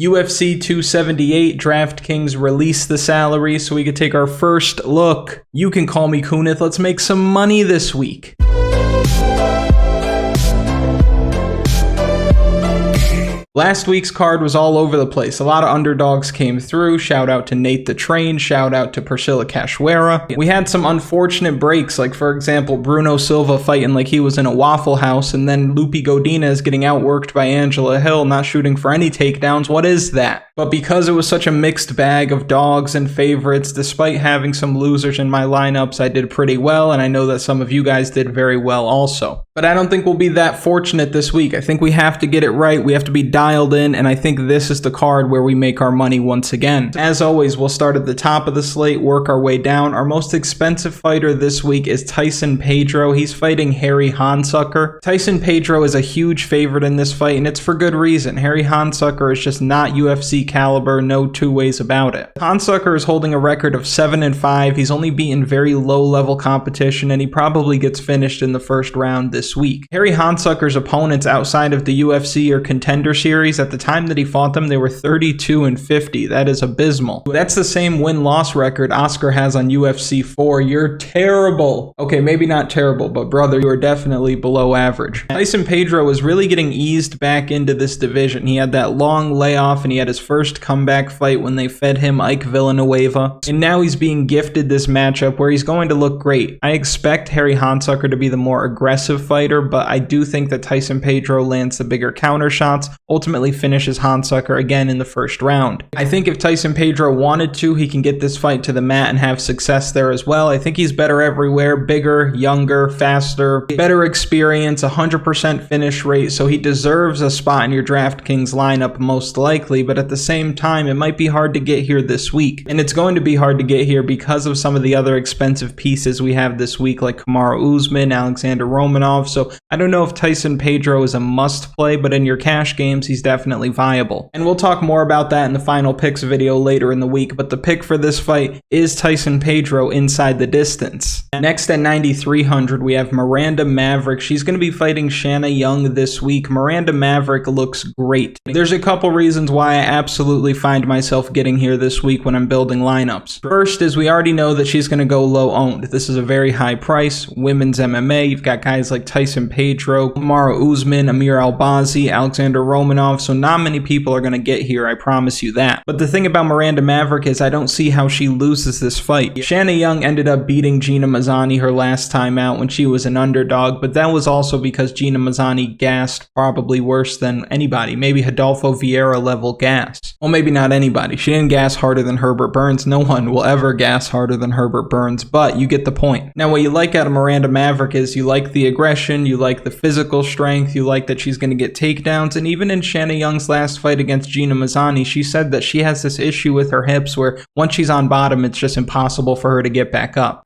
UFC 278, Draftkings released the salary so we could take our first look. You can call me Kunith. Let's make some money this week. Last week's card was all over the place. A lot of underdogs came through. Shout out to Nate the Train. Shout out to Priscilla Cachoeira. We had some unfortunate breaks, like for example, Bruno Silva fighting like he was in a Waffle House, and then Lupi Godinez getting outworked by Angela Hill, not shooting for any takedowns. What is that? But because it was such a mixed bag of dogs and favorites, despite having some losers in my lineups, I did pretty well, and I know that some of you guys did very well also. But I don't think we'll be that fortunate this week. I think we have to get it right. We have to be dialed in, and I think this is the card where we make our money once again. As always, we'll start at the top of the slate, work our way down. Our most expensive fighter this week is Tyson Pedro. He's fighting Harry Hunsucker. Tyson Pedro is a huge favorite in this fight, and it's for good reason. Harry Hunsucker is just not UFC caliber, no two ways about it. Hunsucker is holding a record of 7-5. He's only beaten very low-level competition, and he probably gets finished in the first round this week. Harry Hunsucker's opponents outside of the UFC or Contender Series, at the time that he fought them, they were 32-50. That is abysmal. That's the same win-loss record Oscar has on UFC 4. You're terrible. Okay, maybe not terrible, but brother, you are definitely below average. Tyson Pedro is really getting eased back into this division. He had that long layoff, and he had his first comeback fight when they fed him Ike Villanueva, and now he's being gifted this matchup where he's going to look great. I expect Harry Hunsucker to be the more aggressive fighter, but I do think that Tyson Pedro lands the bigger counter shots, ultimately finishes Hunsucker again in the first round. I think if Tyson Pedro wanted to, he can get this fight to the mat and have success there as well. I think he's better everywhere, bigger, younger, faster, better experience, 100% finish rate, so he deserves a spot in your DraftKings lineup most likely, but at the same time, it might be hard to get here this week. And it's going to be hard to get here because of some of the other expensive pieces we have this week, like Kamaru Usman, Alexandr Romanov, so I don't know if Tyson Pedro is a must play, but in your cash games, he's definitely viable. And we'll talk more about that in the final picks video later in the week, but the pick for this fight is Tyson Pedro inside the distance. Next at 9,300, we have Miranda Maverick. She's going to be fighting Shanna Young this week. Miranda Maverick looks great. There's a couple reasons why I absolutely find myself getting here this week when I'm building lineups. First is we already know that she's going to go low owned. This is a very high price, women's MMA. You've got guys like Tyson Pedro, Kamaru Usman, Amir Albazi, Alexandr Romanov, so not many people are going to get here, I promise you that. But the thing about Miranda Maverick is I don't see how she loses this fight. Shanna Young ended up beating Gina Mazzani her last time out when she was an underdog, but that was also because Gina Mazzani gassed probably worse than anybody, maybe Rodolfo Vieira level gas. Well, maybe not anybody. She didn't gas harder than Herbert Burns. No one will ever gas harder than Herbert Burns, but you get the point. Now, what you like out of Miranda Maverick is you like the aggression, you like the physical strength, you like that she's going to get takedowns, and even in Shanna Young's last fight against Gina Mazzani, she said that she has this issue with her hips where once she's on bottom, it's just impossible for her to get back up.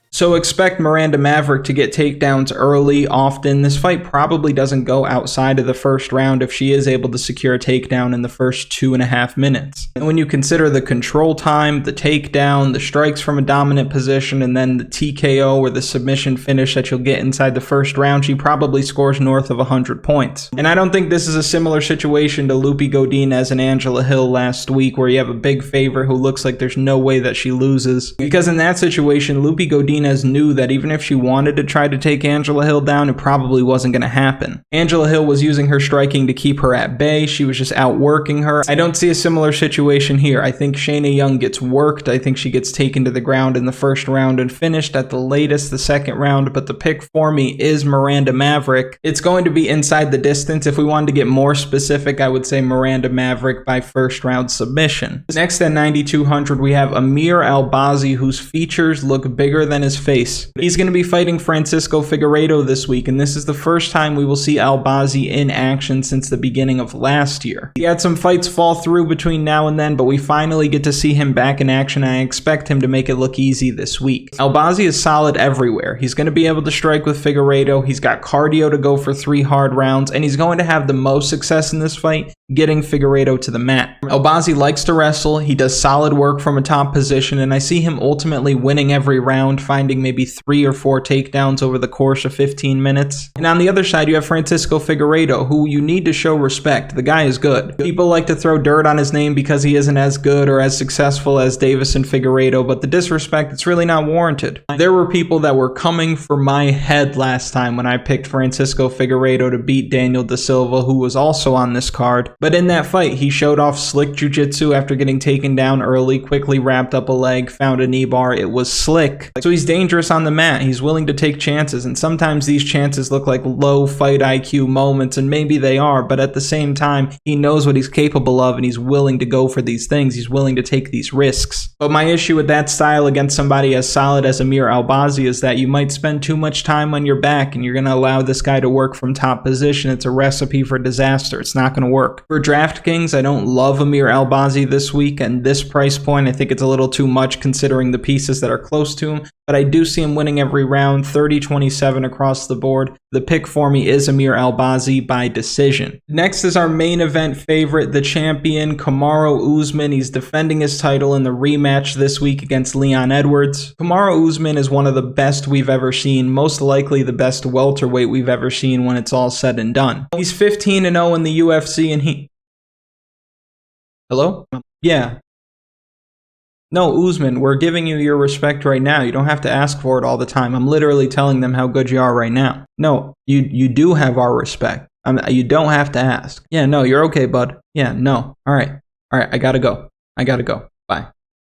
So expect Miranda Maverick to get takedowns early, often. This fight probably doesn't go outside of the first round if she is able to secure a takedown in the first 2.5 minutes. And when you consider the control time, the takedown, the strikes from a dominant position, and then the TKO or the submission finish that you'll get inside the first round, she probably scores north of 100 points. And I don't think this is a similar situation to Lupi Godinez and Angela Hill last week, where you have a big favorite who looks like there's no way that she loses. Because in that situation, Lupi Godinez knew that even if she wanted to try to take Angela Hill down, it probably wasn't going to happen. Angela Hill was using her striking to keep her at bay. She was just outworking her. I don't see a similar situation here. I think Shanna Young gets worked. I think she gets taken to the ground in the first round and finished at the latest the second round, but the pick for me is Miranda Maverick. It's going to be inside the distance. If we wanted to get more specific, I would say Miranda Maverick by first round submission. Next at 9,200, we have Amir Albazi, whose features look bigger than his face. He's going to be fighting Francisco Figeiredo this week, and this is the first time we will see Albazi in action since the beginning of last year. He had some fights fall through between now and then, but we finally get to see him back in action, and I expect him to make it look easy this week. Albazi is solid everywhere. He's going to be able to strike with Figeiredo, he's got cardio to go for 3 hard rounds, and he's going to have the most success in this fight getting Figeiredo to the mat. Albazi likes to wrestle, he does solid work from a top position, and I see him ultimately winning every round, finding maybe 3 or 4 takedowns over the course of 15 minutes. And on the other side, you have Francisco Figeiredo, who you need to show respect. The guy is good. People like to throw dirt on his name because he isn't as good or as successful as Davis and Figeiredo, but the disrespect, it's really not warranted. There were people that were coming for my head last time when I picked Francisco Figeiredo to beat Daniel Da Silva, who was also on this card. But in that fight, he showed off slick jiu-jitsu after getting taken down early, quickly wrapped up a leg, found a knee bar. It was slick. So he's dangerous on the mat. He's willing to take chances, and sometimes these chances look like low fight IQ moments, and maybe they are, but at the same time, he knows what he's capable of, and he's willing to go for these things. He's willing to take these risks. But my issue with that style against somebody as solid as Amir Albazi is that you might spend too much time on your back, and you're going to allow this guy to work from top position. It's a recipe for disaster. It's not going to work. For DraftKings, I don't love Amir Albazi this week, and this price point, I think it's a little too much considering the pieces that are close to him, but I do see him winning every round, 30-27 across the board. The pick for me is Amir Albazi by decision. Next is our main event favorite, the champion, Kamaru Usman. He's defending his title in the rematch this week against Leon Edwards. Kamaru Usman is one of the best we've ever seen, most likely the best welterweight we've ever seen when it's all said and done. He's 15-0 in the UFC, and he... Hello? Yeah. No, Usman, we're giving you your respect right now. You don't have to ask for it all the time. I'm literally telling them how good you are right now. No, you do have our respect. You don't have to ask. Yeah, no, you're okay, bud. Yeah, no. All right, I gotta go. Bye.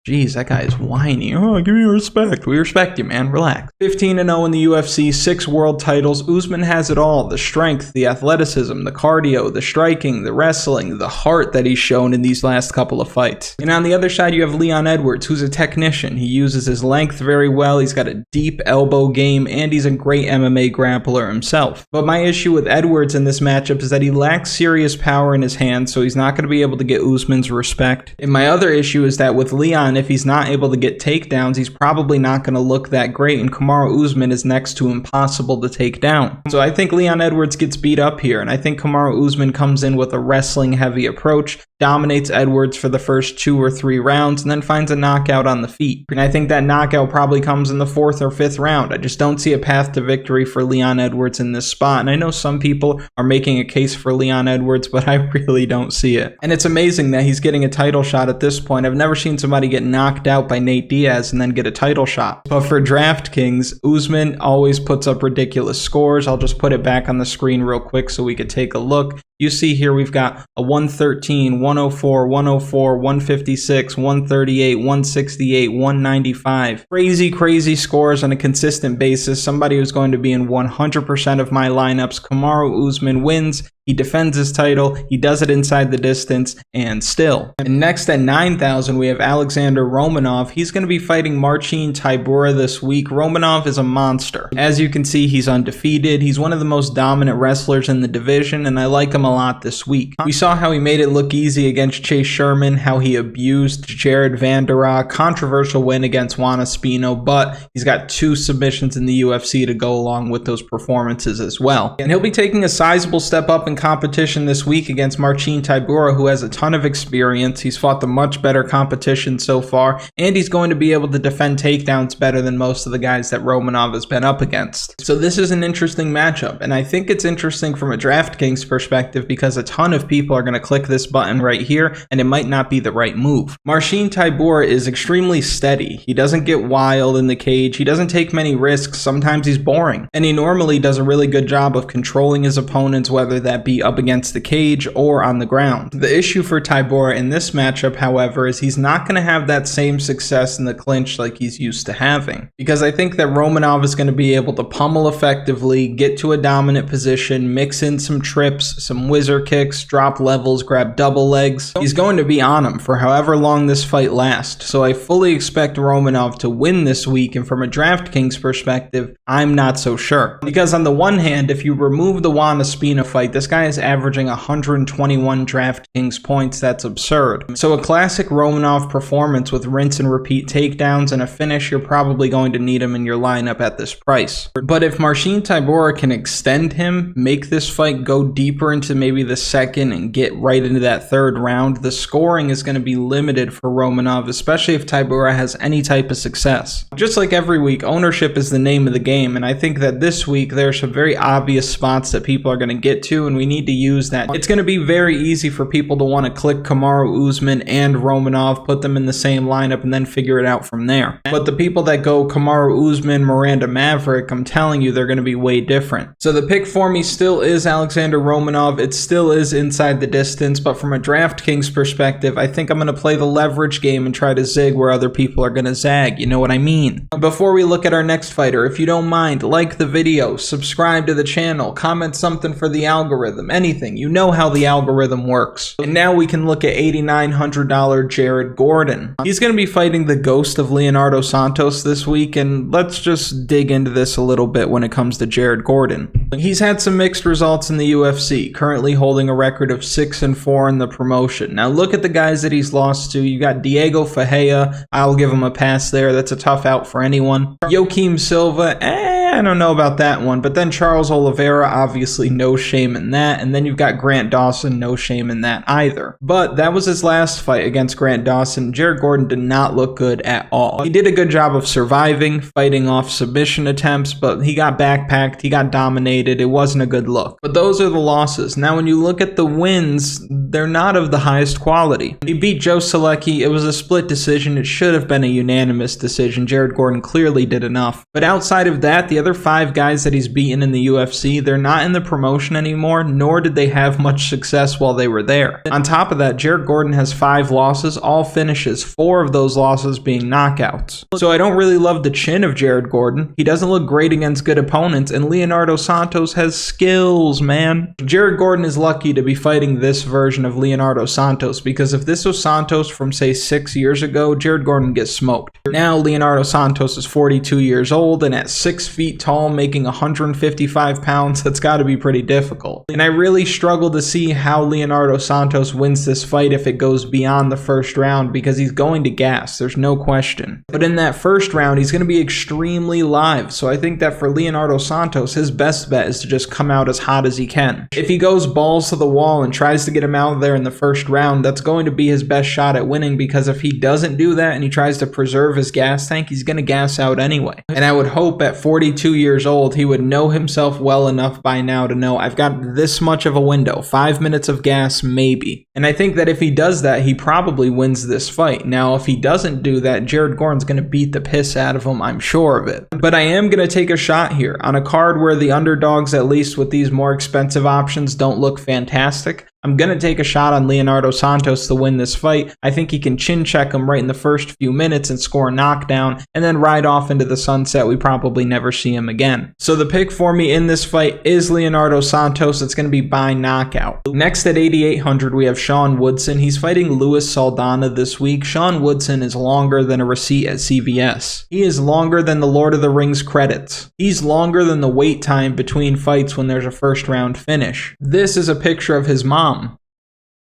Jeez, that guy is whiny. Oh, give me your respect. We respect you, man. Relax. 15-0 in the UFC, 6 world titles. Usman has it all. The strength, the athleticism, the cardio, the striking, the wrestling, the heart that he's shown in these last couple of fights. And on the other side, you have Leon Edwards, who's a technician. He uses his length very well. He's got a deep elbow game, and he's a great MMA grappler himself. But my issue with Edwards in this matchup is that he lacks serious power in his hands, so he's not going to be able to get Usman's respect. And my other issue is that with Leon, if he's not able to get takedowns, he's probably not going to look that great, and Kamaru Usman is next to impossible to take down. So I think Leon Edwards gets beat up here, and I think Kamaru Usman comes in with a wrestling-heavy approach, dominates Edwards for the first 2 or 3 rounds, and then finds a knockout on the feet. And I think that knockout probably comes in the 4th or 5th round. I just don't see a path to victory for Leon Edwards in this spot, and I know some people are making a case for Leon Edwards, but I really don't see it. And it's amazing that he's getting a title shot at this point. I've never seen somebody get knocked out by Nate Diaz and then get a title shot. But for DraftKings, Usman always puts up ridiculous scores. I'll just put it back on the screen real quick so we could take a look. You see here we've got a 113, 104, 104, 156, 138, 168, 195. Crazy scores on a consistent basis. Somebody who's going to be in 100% of my lineups. Kamaru Usman wins. He defends his title, he does it inside the distance, and still. And next at 9,000, we have Alexandr Romanov. He's going to be fighting Marcin Tybura this week. Romanov is a monster. As you can see, he's undefeated. He's one of the most dominant wrestlers in the division, and I like him a lot this week. We saw how he made it look easy against Chase Sherman, how he abused Jared Vanderaa, controversial win against Juan Espino, but he's got 2 submissions in the UFC to go along with those performances as well. And he'll be taking a sizable step up in competition this week against Marcin Tybura, who has a ton of experience. He's fought the much better competition so far, and he's going to be able to defend takedowns better than most of the guys that Romanov has been up against. So this is an interesting matchup, and I think it's interesting from a DraftKings perspective because a ton of people are going to click this button right here, and it might not be the right move. Marcin Tybura is extremely steady. He doesn't get wild in the cage. He doesn't take many risks. Sometimes he's boring, and he normally does a really good job of controlling his opponents, whether that be up against the cage or on the ground. The issue for Tybura in this matchup, however, is he's not going to have that same success in the clinch like he's used to having, because I think that Romanov is going to be able to pummel effectively, get to a dominant position, mix in some trips, some whizzer kicks, drop levels, grab double legs. He's going to be on him for however long this fight lasts, so I fully expect Romanov to win this week, and from a DraftKings perspective, I'm not so sure. Because on the one hand, if you remove the Juan Espino fight, this guy is averaging 121 DraftKings points. That's absurd. So a classic Romanov performance with rinse and repeat takedowns and a finish, you're probably going to need him in your lineup at this price. But if Marcin Tybura can extend him, make this fight go deeper into maybe the second and get right into that third round, the scoring is going to be limited for Romanov, especially if Tybura has any type of success. Just like every week, ownership is the name of the game, and I think that this week there are some very obvious spots that people are going to get to, and we need to use that. It's going to be very easy for people to want to click Kamaru Usman and Romanov, put them in the same lineup, and then figure it out from there. But the people that go Kamaru Usman, Miranda Maverick, I'm telling you, they're going to be way different. So the pick for me still is Alexandr Romanov. It still is inside the distance, but from a DraftKings perspective, I think I'm going to play the leverage game and try to zig where other people are going to zag. You know what I mean? Before we look at our next fighter, if you don't mind, like the video, subscribe to the channel, comment something for the algorithm, anything. You know how the algorithm works. And now we can look at $8,900 Jared Gordon. He's going to be fighting the ghost of Leonardo Santos this week, and let's just dig into this a little bit when it comes to Jared Gordon. He's had some mixed results in the UFC, currently holding a record of 6-4 in the promotion. Now look at the guys that he's lost to. You got Diego Ferreira, I'll give him a pass there. That's a tough out for anyone. Joaquim Silva, I don't know about that one. But then Charles Oliveira, obviously no shame in that. And then you've got Grant Dawson, no shame in that either. But that was his last fight against Grant Dawson. Jared Gordon did not look good at all. He did a good job of surviving, fighting off submission attempts, but he got backpacked, he got dominated. It wasn't a good look. But those are the losses. Now when you look at the wins, they're not of the highest quality. He beat Joe Selecki. It was a split decision. It should have been a unanimous decision. Jared Gordon clearly did enough. But outside of that, the other 5 guys that he's beaten in the UFC, they're not in the promotion anymore, nor did they have much success while they were there. On top of that, Jared Gordon has 5 losses, all finishes, 4 of those losses being knockouts. So I don't really love the chin of Jared Gordon. He doesn't look great against good opponents, and Leonardo Santos has skills, man. Jared Gordon is lucky to be fighting this version of Leonardo Santos, because if this was Santos from, say, 6 years ago, Jared Gordon gets smoked. Now Leonardo Santos is 42 years old, and at 6 feet tall, making 155 pounds, that's got to be pretty difficult. And I really struggle to see how Leonardo Santos wins this fight if it goes beyond the first round, because he's going to gas, there's no question. But in that first round, he's going to be extremely live, so I think that for Leonardo Santos, his best bet is to just come out as hot as he can. If he goes balls to the wall and tries to get him out there in the first round, that's going to be his best shot at winning, because if he doesn't do that and he tries to preserve his gas tank, he's going to gas out anyway. And I would hope at 42 years old, he would know himself well enough by now to know, I've got this much of a window, 5 minutes of gas, maybe. And I think that if he does that, he probably wins this fight. Now, if he doesn't do that, Jared Gordon's going to beat the piss out of him, I'm sure of it. But I am going to take a shot here on a card where the underdogs, at least with these more expensive options, don't look fantastic. I'm going to take a shot on Leonardo Santos to win this fight. I think he can chin check him right in the first few minutes and score a knockdown, and then ride off into the sunset. We probably never see him again. So the pick for me in this fight is Leonardo Santos. It's going to be by knockout. Next at 8,800, we have Sean Woodson. He's fighting Luis Saldana this week. Sean Woodson is longer than a receipt at CVS. He is longer than the Lord of the Rings credits. He's longer than the wait time between fights when there's a first round finish. This is a picture of his mom.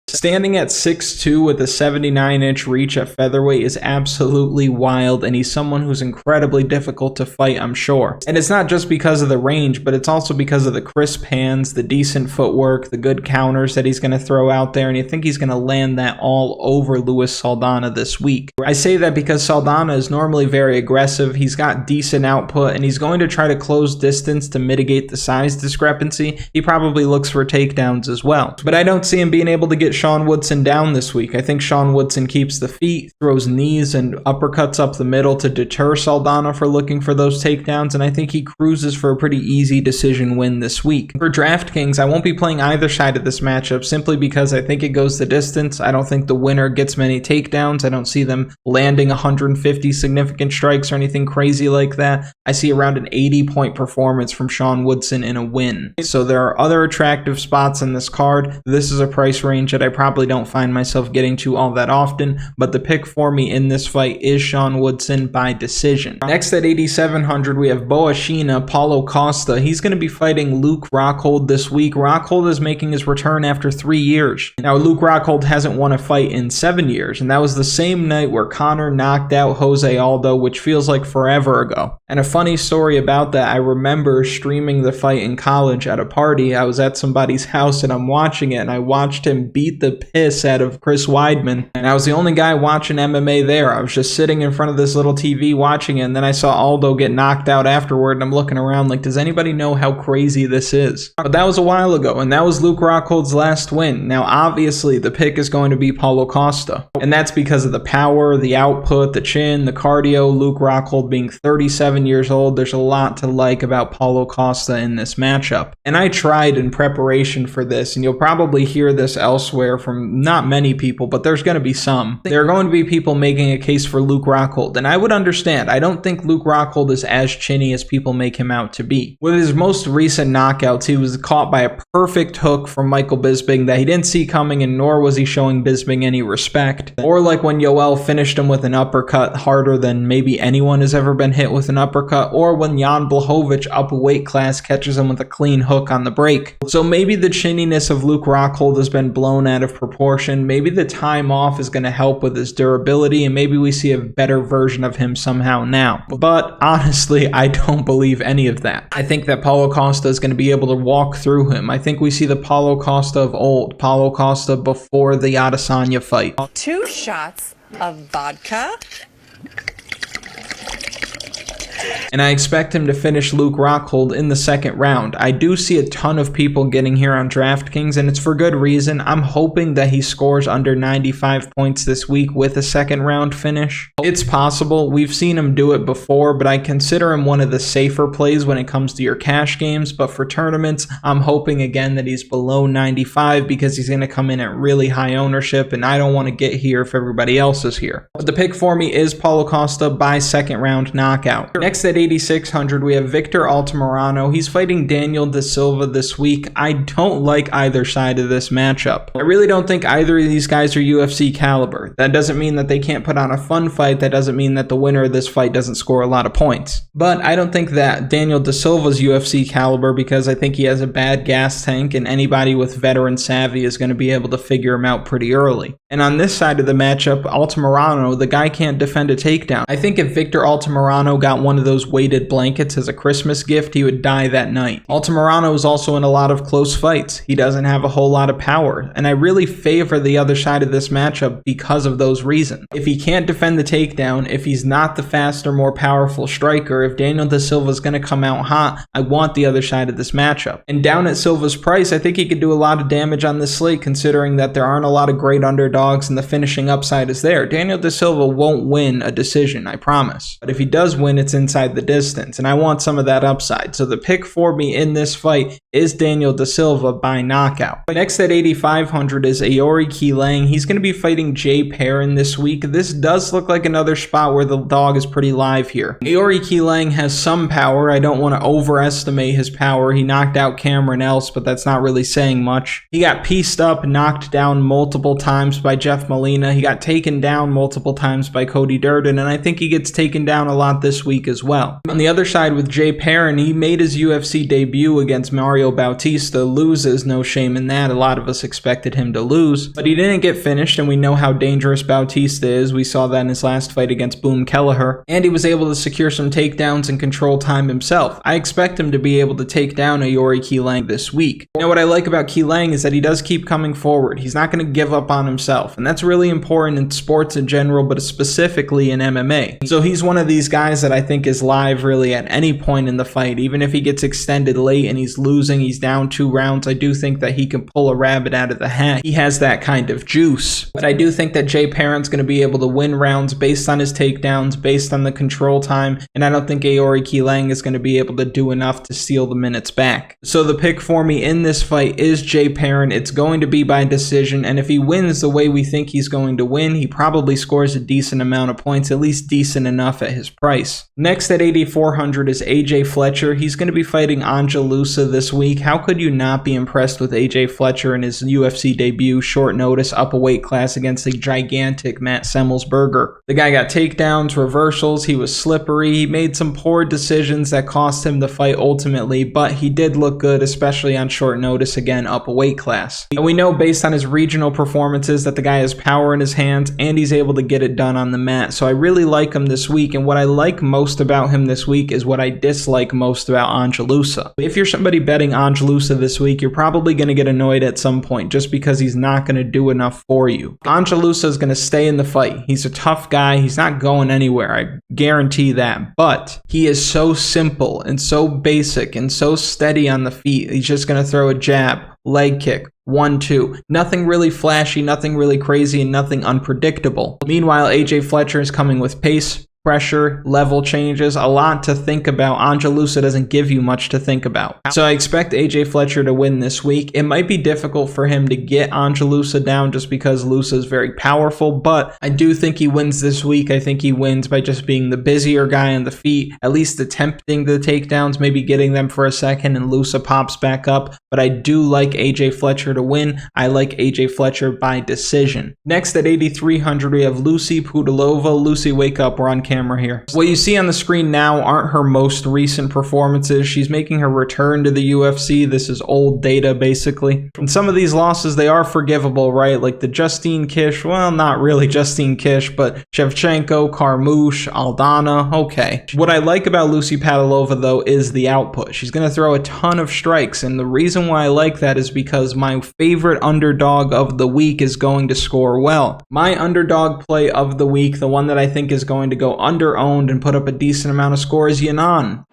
Standing at 6'2" with a 79-inch reach at featherweight is absolutely wild, and he's someone who's incredibly difficult to fight, I'm sure. And it's not just because of the range, but it's also because of the crisp hands, the decent footwork, the good counters that he's going to throw out there, and you think he's going to land that all over Luis Saldana this week. I say that because Saldana is normally very aggressive, he's got decent output, and he's going to try to close distance to mitigate the size discrepancy. He probably looks for takedowns as well. But I don't see him being able to get Sean Woodson down this week. I think Sean Woodson keeps the feet, throws knees and uppercuts up the middle to deter Saldana for looking for those takedowns, and I think he cruises for a pretty easy decision win this week. For DraftKings, I won't be playing either side of this matchup simply because I think it goes the distance. I don't think the winner gets many takedowns. I don't see them landing 150 significant strikes or anything crazy like that. I see around an 80-point performance from Sean Woodson in a win. So there are other attractive spots in this card. This is a price range that I probably don't find myself getting to all that often, but the pick for me in this fight is Sean Woodson by decision. Next at 8,700, we have Boashina, Paulo Costa. He's going to be fighting Luke Rockhold this week. Rockhold is making his return after 3 years. Now, Luke Rockhold hasn't won a fight in 7 years, and that was the same night where Conor knocked out Jose Aldo, which feels like forever ago. And a funny story about that, I remember streaming the fight in college at a party. I was at somebody's house and I'm watching it, and I watched him beat the piss out of Chris Weidman, and I was the only guy watching MMA there. I was just sitting in front of this little TV watching it, and then I saw Aldo get knocked out afterward, and I'm looking around like, does anybody know how crazy this is? But that was a while ago, and that was Luke Rockhold's last win. Now, obviously, the pick is going to be Paulo Costa, and that's because of the power, the output, the chin, the cardio. Luke Rockhold being 37 years old, there's a lot to like about Paulo Costa in this matchup. And I tried in preparation for this, and you'll probably hear this elsewhere from not many people, but there's going to be some. There are going to be people making a case for Luke Rockhold, and I would understand. I don't think Luke Rockhold is as chinny as people make him out to be. With his most recent knockouts, he was caught by a perfect hook from Michael Bisping that he didn't see coming, and nor was he showing Bisping any respect. Or like when Yoel finished him with an uppercut harder than maybe anyone has ever been hit with an uppercut, or when Jan Blachowicz up a weight class catches him with a clean hook on the break. So maybe the chinniness of Luke Rockhold has been blown out of proportion. Maybe the time off is going to help with his durability, and maybe we see a better version of him somehow now. But honestly, I don't believe any of that. I think that Paulo Costa is going to be able to walk through him. I think we see the Paulo Costa of old, Paulo Costa before the Adesanya fight. 2 shots of vodka. And I expect him to finish Luke Rockhold in the second round. I do see a ton of people getting here on DraftKings, and it's for good reason. I'm hoping that he scores under 95 points this week with a second round finish. It's possible. We've seen him do it before, but I consider him one of the safer plays when it comes to your cash games. But for tournaments, I'm hoping again that he's below 95 because he's going to come in at really high ownership, and I don't want to get here if everybody else is here. But the pick for me is Paulo Costa by second round knockout. Next at 8,600, we have Victor Altamirano. He's fighting Daniel Da Silva this week. I don't like either side of this matchup. I really don't think either of these guys are UFC caliber. That doesn't mean that they can't put on a fun fight. That doesn't mean that the winner of this fight doesn't score a lot of points. But I don't think that Daniel Da Silva's UFC caliber, because I think he has a bad gas tank, and anybody with veteran savvy is going to be able to figure him out pretty early. And on this side of the matchup, Altamirano, the guy can't defend a takedown. I think if Victor Altamirano got one of those weighted blankets as a Christmas gift, he would die that night. Altamirano is also in a lot of close fights. He doesn't have a whole lot of power, and I really favor the other side of this matchup because of those reasons. If he can't defend the takedown, if he's not the faster, more powerful striker, if Daniel Da Silva is going to come out hot, I want the other side of this matchup. And down at Silva's price, I think he could do a lot of damage on this slate, considering that there aren't a lot of great underdogs and the finishing upside is there. Daniel Da Silva won't win a decision, I promise. But if he does win, it's inside the distance, and I want some of that upside. So the pick for me in this fight is Daniel Da Silva by knockout. Next at 8,500 is Aori Qileng. He's going to be fighting Jay Perrin this week. This does look like another spot where the dog is pretty live here. Aori Qileng has some power. I don't want to overestimate his power. He knocked out Cameron Else, but that's not really saying much. He got pieced up, knocked down multiple times by Jeff Molina. He got taken down multiple times by Cody Durden, and I think he gets taken down a lot this week as well. On the other side with Jay Perrin, he made his UFC debut against Mario Bautista, loses, no shame in that. A lot of us expected him to lose, but he didn't get finished, and we know how dangerous Bautista is. We saw that in his last fight against Boone Kelleher, and he was able to secure some takedowns and control time himself. I expect him to be able to take down Aori Qileng this week. Now, what I like about Qileng is that he does keep coming forward. He's not going to give up on himself, and that's really important in sports in general, but specifically in MMA. So he's one of these guys that I think is live really at any point in the fight. Even if he gets extended late and he's losing, he's down 2 rounds, I do think that he can pull a rabbit out of the hat. He has that kind of juice. But I do think that Jay Perrin's going to be able to win rounds based on his takedowns, based on the control time, and I don't think Aori Qileng is going to be able to do enough to steal the minutes back. So the pick for me in this fight is Jay Perrin. It's going to be by decision, and if he wins the way way we think he's going to win, he probably scores a decent amount of points, at least decent enough at his price. Next at 8,400 is AJ Fletcher. He's going to be fighting Ange this week. How could you not be impressed with AJ Fletcher in his UFC debut, short notice, up a weight class against a gigantic Matt Semmelsberger? The guy got takedowns, reversals, he was slippery, he made some poor decisions that cost him the fight ultimately, but he did look good, especially on short notice, again, up a weight class. And we know based on his regional performances that the guy has power in his hands and he's able to get it done on the mat. So I really like him this week, and what I like most about him this week is what I dislike most about Ange. If you're somebody betting Ange this week, you're probably going to get annoyed at some point just because he's not going to do enough for you. Ange is going to stay in the fight. He's a tough guy. He's not going anywhere. I guarantee that. But he is so simple and so basic and so steady on the feet. He's just going to throw a jab, leg kick, 1-2. Nothing really flashy, nothing really crazy, and nothing unpredictable. Meanwhile, AJ Fletcher is coming with pace, pressure, level changes, a lot to think about. Ange doesn't give you much to think about. So I expect AJ Fletcher to win this week. It might be difficult for him to get Ange down just because Lusa is very powerful, but I do think he wins this week. I think he wins by just being the busier guy on the feet, at least attempting the takedowns, maybe getting them for a second, and Lusa pops back up. But I do like AJ Fletcher to win. I like AJ Fletcher by decision. Next at 8,300, we have Lucie Pudilova. Lucie, wake up, we're on camera here. What you see on the screen now aren't her most recent performances. She's making her return to the UFC. This is old data, basically. And some of these losses, they are forgivable, right? Like the Justine Kish, well, not really Justine Kish, but Shevchenko, Carmouche, Saldana, okay. What I like about Lucie Pudilova, though, is the output. She's going to throw a ton of strikes, and the reason why I like that is because my favorite underdog of the week is going to score well. My underdog play of the week, the one that I think is going to go under-owned and put up a decent amount of score, is Yanan.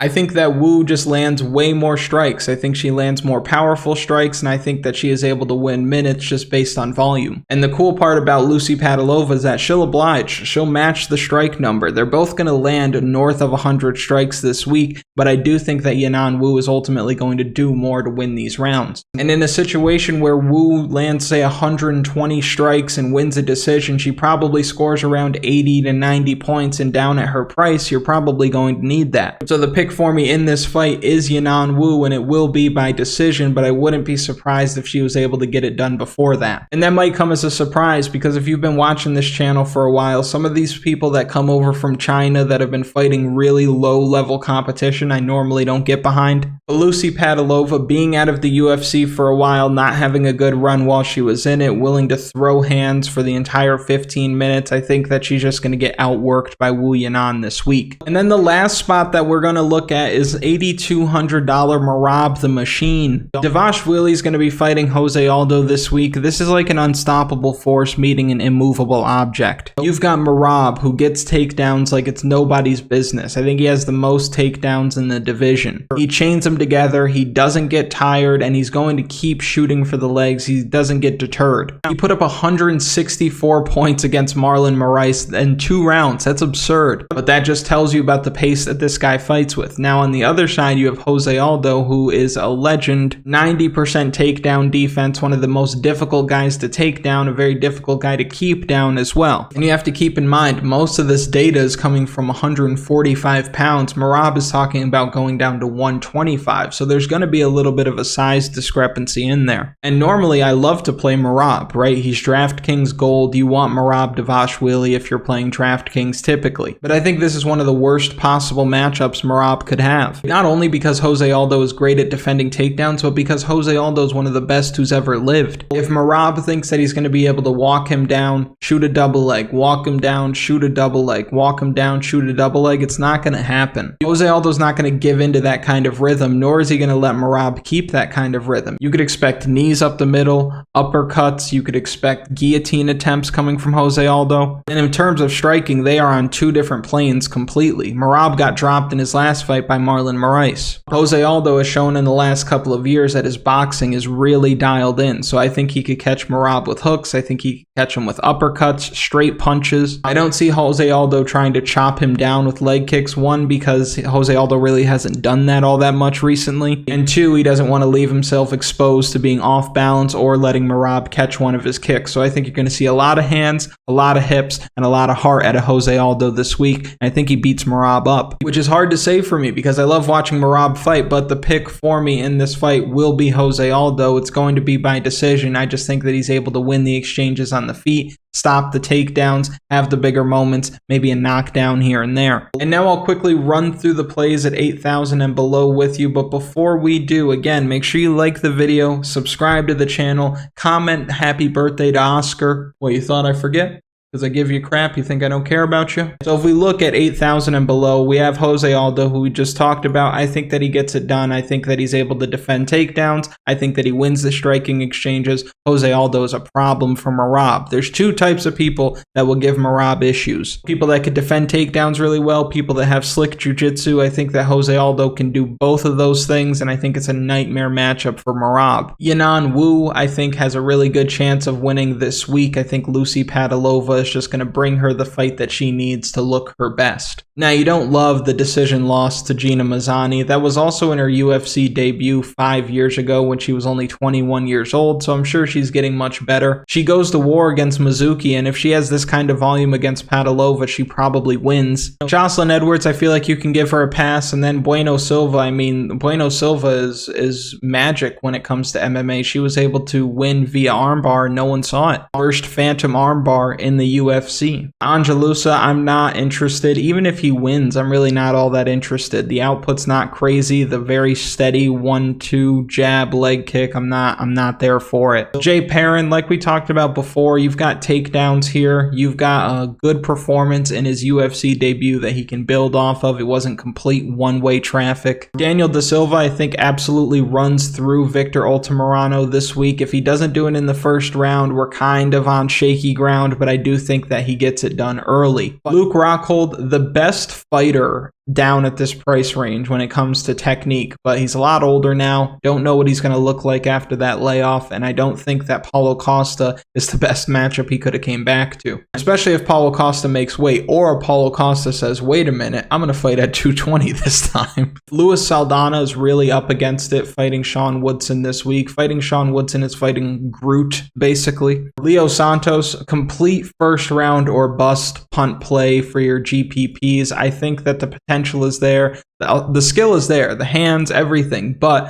I think that Wu just lands way more strikes. I think she lands more powerful strikes, and I think that she is able to win minutes just based on volume. And the cool part about Lucie Pudilova is that she'll oblige. She'll match the strike number. They're both going to land north of 100 strikes this week, but I do think that Yanan Wu is ultimately going to do more to win these rounds. And in a situation where Wu lands, say, 120 strikes and wins a decision, she probably scores around 80 to 90 points, and down at her price, you're probably going to need that. So the pick for me in this fight is Yanan Wu, and it will be by decision, but I wouldn't be surprised if she was able to get it done before that. And that might come as a surprise, because if you've been watching this channel for a while, some of these people that come over from China that have been fighting really low-level competition, I normally don't get behind. But Lucie Pudilova, being out of the UFC for a while, not having a good run while she was in it, willing to throw hands for the entire 15 minutes, I think that she's just going to get outworked by Wu Yanan this week. And then the last spot that we're going to look at is $8,200 Merab the Machine. Dvalishvili is going to be fighting Jose Aldo this week. This is like an unstoppable force meeting an immovable object. You've got Merab, who gets takedowns like it's nobody's business. I think he has the most takedowns in the division. He chains them together, he doesn't get tired, and he's going to keep shooting for the legs. He doesn't get deterred. He put up 164 points against Marlon Moraes in 2 rounds. That's absurd. But that just tells you about the pace that this guy fights with. Now on the other side, you have Jose Aldo, who is a legend, 90% takedown defense, one of the most difficult guys to take down, a very difficult guy to keep down as well. And you have to keep in mind, most of this data is coming from 145 pounds. Merab is talking about going down to 125, so there's going to be a little bit of a size discrepancy in there. And normally I love to play Merab, right? He's DraftKings Gold. You want Merab Dvalishvili if you're playing DraftKings typically. But I think this is one of the worst possible matchups Merab could have. Not only because Jose Aldo is great at defending takedowns, but because Jose Aldo is one of the best who's ever lived. If Merab thinks that he's going to be able to walk him down, shoot a double leg, walk him down, shoot a double leg, walk him down, shoot a double leg, it's not going to happen. Jose Aldo's not going to give into that kind of rhythm, nor is he going to let Merab keep that kind of rhythm. You could expect knees up the middle, uppercuts, you could expect guillotine attempts coming from Jose Aldo. And in terms of striking, they are on 2 different planes completely. Merab got dropped in his last last fight by Marlon Moraes. Jose Aldo has shown in the last couple of years that his boxing is really dialed in, so I think he could catch Merab with hooks. I think he could catch him with uppercuts, straight punches. I don't see Jose Aldo trying to chop him down with leg kicks. One, because Jose Aldo really hasn't done that all that much recently, and two, he doesn't want to leave himself exposed to being off balance or letting Merab catch one of his kicks. So I think you're going to see a lot of hands, a lot of hips, and a lot of heart out of Jose Aldo this week, and I think he beats Merab up, which is hard to say for me because I love watching Merab fight, but the pick for me in this fight will be Jose Aldo. It's going to be by decision. I just think that he's able to win the exchanges on the feet, stop the takedowns, have the bigger moments, maybe a knockdown here and there. And now I'll quickly run through the plays at 8,000 and below with you, but before we do, again, make sure you like the video, subscribe to the channel, comment happy birthday to Oscar. What, you thought I forget? Because I give you crap, you think I don't care about you? So if we look at 8,000 and below, we have Jose Aldo, who we just talked about. I think that he gets it done. I think that he's able to defend takedowns. I think that he wins the striking exchanges. Jose Aldo is a problem for Merab. There's two types of people that will give Merab issues. People that could defend takedowns really well, people that have slick jiu-jitsu. I think that Jose Aldo can do both of those things, and I think it's a nightmare matchup for Merab. Yanan Wu, I think, has a really good chance of winning this week. I think Lucie Pudilova is just going to bring her the fight that she needs to look her best. Now, you don't love the decision loss to Gina Mazzani. That was also in her UFC debut 5 years ago when she was only 21 years old, so I'm sure she's getting much better. She goes to war against Mizuki, and if she has this kind of volume against Pudilova, she probably wins. Jocelyn Edwards, I feel like you can give her a pass, and then Bueno Silva. I mean, Bueno Silva is magic when it comes to MMA. She was able to win via armbar, and no one saw it. First phantom armbar in the UFC. Ange, I'm not interested. Even if he wins, I'm really not all that interested. The output's not crazy. The very steady 1-2 jab leg kick, I'm not there for it. Jay Perrin, like we talked about before, you've got takedowns here. You've got a good performance in his UFC debut that he can build off of. It wasn't complete one-way traffic. Daniel Da Silva, I think, absolutely runs through Victor Altamirano this week. If he doesn't do it in the first round, we're kind of on shaky ground, but I do think that he gets it done early. Luke Rockhold, the best fighter down at this price range when it comes to technique, but he's a lot older now. Don't know what he's going to look like after that layoff, and I don't think that Paulo Costa is the best matchup he could have came back to, especially if Paulo Costa makes weight, or Paulo Costa says, wait a minute, I'm going to fight at 220 this time. Luis Saldana is really up against it, fighting Sean Woodson this week. Fighting Sean Woodson is fighting Groot, basically. Leo Santos, complete first round or bust punt play for your GPPs. I think that the potential is there. The skill is there, the hands, everything, but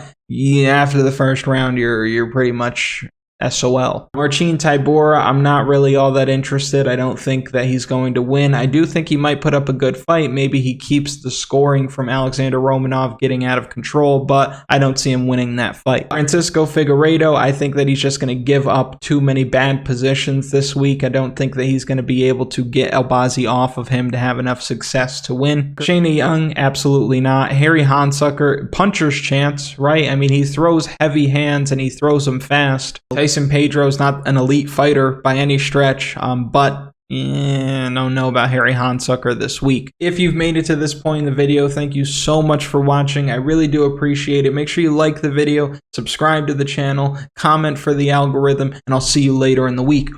after the first round, you're pretty much SOL. Marcin Tybura, I'm not really all that interested. I don't think that he's going to win. I do think he might put up a good fight. Maybe he keeps the scoring from Alexandr Romanov getting out of control, but I don't see him winning that fight. Francisco Figeiredo, I think that he's just going to give up too many bad positions this week. I don't think that he's going to be able to get Albazi off of him to have enough success to win. Shanna Young, absolutely not. Harry Hunsucker, puncher's chance, right? I mean, he throws heavy hands and he throws them fast. Tyson Pedro is not an elite fighter by any stretch, but I don't know about Harry Hunsucker this week. If you've made it to this point in the video, thank you so much for watching. I really do appreciate it. Make sure you like the video, subscribe to the channel, comment for the algorithm, and I'll see you later in the week.